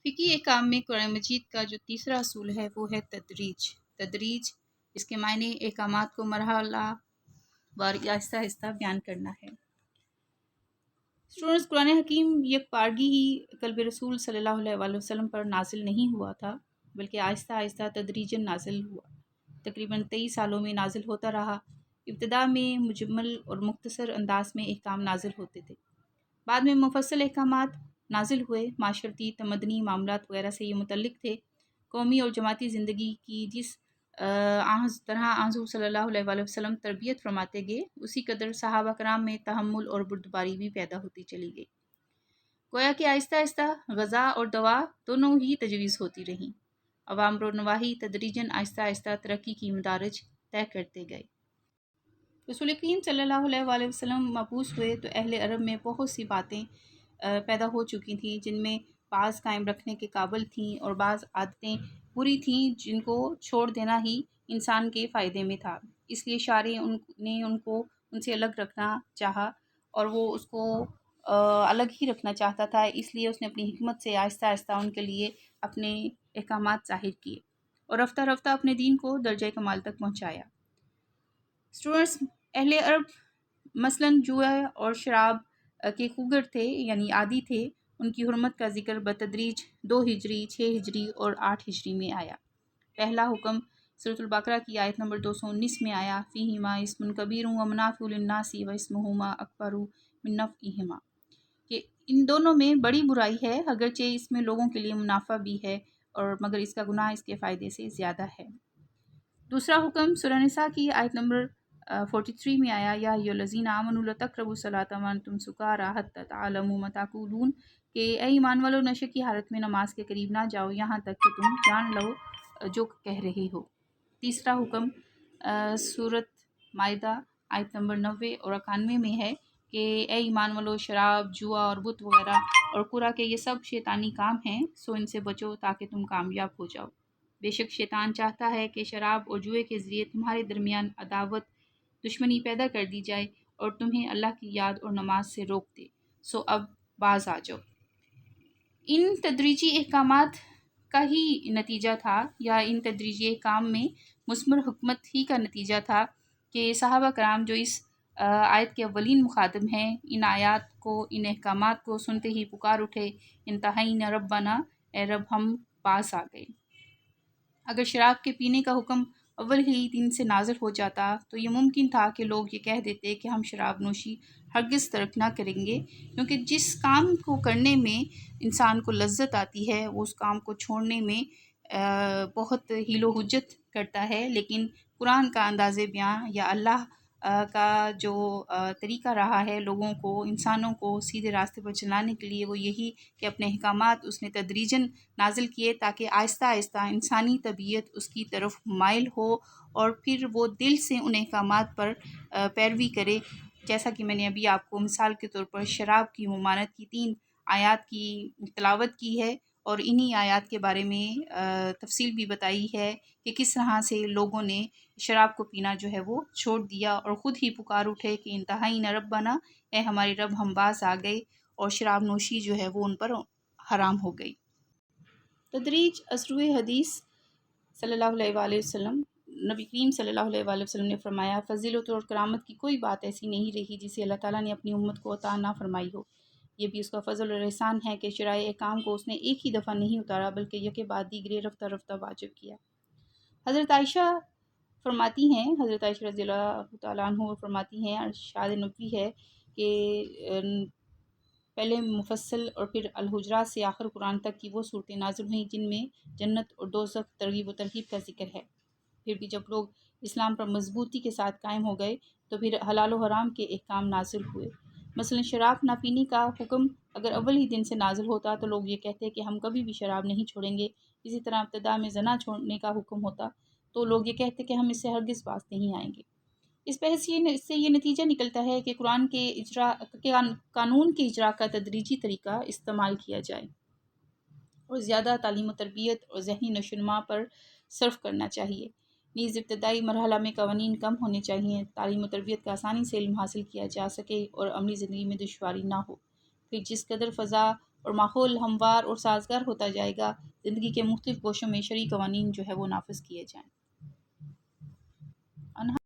فقہی احکام میں قرآن مجید کا جو تیسرا اصول ہے وہ ہے تدریج اس کے معنی احکامات کو مرحلہ وار آہستہ آہستہ بیان کرنا ہے۔ اسٹوڈنٹس، قرآن حکیم یک پارگی ہی قلب رسول صلی اللہ علیہ وسلم پر نازل نہیں ہوا تھا، بلکہ آہستہ آہستہ تدریجاً نازل ہوا۔ تقریباً 23 سالوں میں نازل ہوتا رہا۔ ابتدا میں مجمل اور مختصر انداز میں احکام نازل ہوتے تھے، بعد میں مفصل احکامات نازل ہوئے۔ معاشرتی، تمدنی معاملات وغیرہ سے یہ متعلق تھے۔ قومی اور جماعتی زندگی کی جس طرح حضور صلی اللہ علیہ وسلم تربیت فرماتے گئے، اسی قدر صحابہ کرام میں تحمل اور بردباری بھی پیدا ہوتی چلی گئی۔ گویا کہ آہستہ آہستہ غذا اور دوا دونوں ہی تجویز ہوتی رہیں۔ اوامر و نواہی تدریجاً آہستہ آہستہ ترقی کی مدارج طے کرتے گئے۔ رسول کریم صلی اللہ علیہ وسلم مبعوث ہوئے تو اہل عرب میں بہت سی باتیں پیدا ہو چکی تھیں، جن میں بعض قائم رکھنے کے قابل تھیں اور بعض عادتیں بری تھیں جن کو چھوڑ دینا ہی انسان کے فائدے میں تھا۔ اس لیے شارع نے ان سے الگ رکھنا چاہا، اور وہ اس کو الگ ہی رکھنا چاہتا تھا۔ اس لیے اس نے اپنی حکمت سے آہستہ آہستہ ان کے لیے اپنے احکامات ظاہر کیے اور رفتہ رفتہ اپنے دین کو درجہ کمال تک پہنچایا۔ اسٹوڈنٹس، اہل عرب مثلاً جوا اور شراب کے خوگر تھے، یعنی عادی تھے۔ ان کی حرمت کا ذکر بتدریج 2 ہجری، 6 ہجری اور 8 ہجری میں آیا۔ پہلا حکم سورۃ البقرہ کی آیت نمبر 219 میں آیا، فیہما اسم کبیر و منافع للناس و اسمہما اکبر من نفعہما، کہ ان دونوں میں بڑی برائی ہے، اگرچہ اس میں لوگوں کے لیے منافع بھی ہے، اور مگر اس کا گناہ اس کے فائدے سے زیادہ ہے۔ دوسرا حکم سورہ نساء کی آیت نمبر 43 میں آیا، یا ایھا الذین آمنوا لا تقربوا الصلاۃ وانتم سکارى حتی تعلموا ما تقولون، کہ اے ایمان والو، نشے کی حالت میں نماز کے قریب نہ جاؤ یہاں تک کہ تم جان لو جو کہہ رہے ہو۔ تیسرا حکم سورۃ مائدہ آیت نمبر 90 اور 91 میں ہے کہ اے ایمان والو، شراب، جوا اور بت وغیرہ اور قرا کے یہ سب شیطانی کام ہیں، سو ان سے بچو تاکہ تم کامیاب ہو جاؤ۔ بے شک شیطان چاہتا ہے کہ شراب اور جوئے کے ذریعے تمہارے درمیان عداوت، دشمنی پیدا کر دی جائے اور تمہیں اللہ کی یاد اور نماز سے روک دے، سو اب باز آ جاؤ۔ ان تدریجی احکامات کا ہی نتیجہ تھا، یا ان تدریجی احکام میں مثمر حکمت ہی کا نتیجہ تھا کہ صحابہ کرام جو اس آیت کے اولین مخاطب ہیں، ان آیات کو، ان احکامات کو سنتے ہی پکار اٹھے، انتہینا ربنا، اے رب ہم پاس آ گئے۔ اگر شراب کے پینے کا حکم اول ہی دن سے نازل ہو جاتا تو یہ ممکن تھا کہ لوگ یہ کہہ دیتے کہ ہم شراب نوشی ہرگز ترک نہ کریں گے، کیونکہ جس کام کو کرنے میں انسان کو لذت آتی ہے وہ اس کام کو چھوڑنے میں بہت حیل و حجت کرتا ہے۔ لیکن قرآن کا انداز بیان یا اللہ کا جو طریقہ رہا ہے لوگوں کو، انسانوں کو سیدھے راستے پر چلانے کے لیے، وہ یہی کہ اپنے احکامات اس نے تدریجاً نازل کیے تاکہ آہستہ آہستہ انسانی طبیعت اس کی طرف مائل ہو اور پھر وہ دل سے ان احکامات پر پیروی کرے۔ جیسا کہ میں نے ابھی آپ کو مثال کے طور پر شراب کی ممانعت کی 3 آیات کی تلاوت کی ہے، اور انہی آیات کے بارے میں تفصیل بھی بتائی ہے کہ کس طرح سے لوگوں نے شراب کو پینا جو ہے وہ چھوڑ دیا اور خود ہی پکار اٹھے کہ انتہینا ربنا، اے ہمارے رب ہم باز آ گئے، اور شراب نوشی جو ہے وہ ان پر حرام ہو گئی۔ تدریج اسرو حدیث صلی اللہ علیہ وآلہ وسلم، نبی کریم صلی اللہ علیہ وآلہ وسلم نے فرمایا، فضیلت اور کرامت کی کوئی بات ایسی نہیں رہی جسے اللہ تعالیٰ نے اپنی امت کو عطا نہ فرمائی ہو۔ یہ بھی اس کا فضل اور احسان ہے کہ شرائع احکام کو اس نے ایک ہی دفعہ نہیں اتارا، بلکہ یکے بعد دیگرے رفتہ رفتہ واجب کیا۔ حضرت عائشہ فرماتی ہیں، حضرت عائشہ رضی اللہ تعالیٰ عنہ فرماتی ہیں، ارشاد نبوی ہے کہ پہلے مفصل اور پھر الحجرات سے آخر قرآن تک کی وہ صورتیں نازل ہوئیں جن میں جنت اور دوزخ، ترغیب و ترہیب کا ذکر ہے۔ پھر بھی جب لوگ اسلام پر مضبوطی کے ساتھ قائم ہو گئے تو پھر حلال و حرام کے احکام نازل ہوئے۔ مثلا شراب نہ پینے کا حکم اگر اول ہی دن سے نازل ہوتا تو لوگ یہ کہتے کہ ہم کبھی بھی شراب نہیں چھوڑیں گے۔ اسی طرح ابتدا میں زنا چھوڑنے کا حکم ہوتا تو لوگ یہ کہتے کہ ہم اس سے ہرگز باز نہیں آئیں گے۔ اس بحث سے یہ نتیجہ نکلتا ہے کہ قانون کے اجراء کا تدریجی طریقہ استعمال کیا جائے اور زیادہ تعلیم و تربیت اور ذہنی نشو و نما پر صرف کرنا چاہیے۔ نیز ابتدائی مرحلہ میں قوانین کم ہونے چاہیے، تعلیم و تربیت کا آسانی سے علم حاصل کیا جا سکے اور عملی زندگی میں دشواری نہ ہو۔ پھر جس قدر فضا اور ماحول ہموار اور سازگار ہوتا جائے گا، زندگی کے مختلف گوشوں میں شرعی قوانین جو ہے وہ نافذ کیے جائیں۔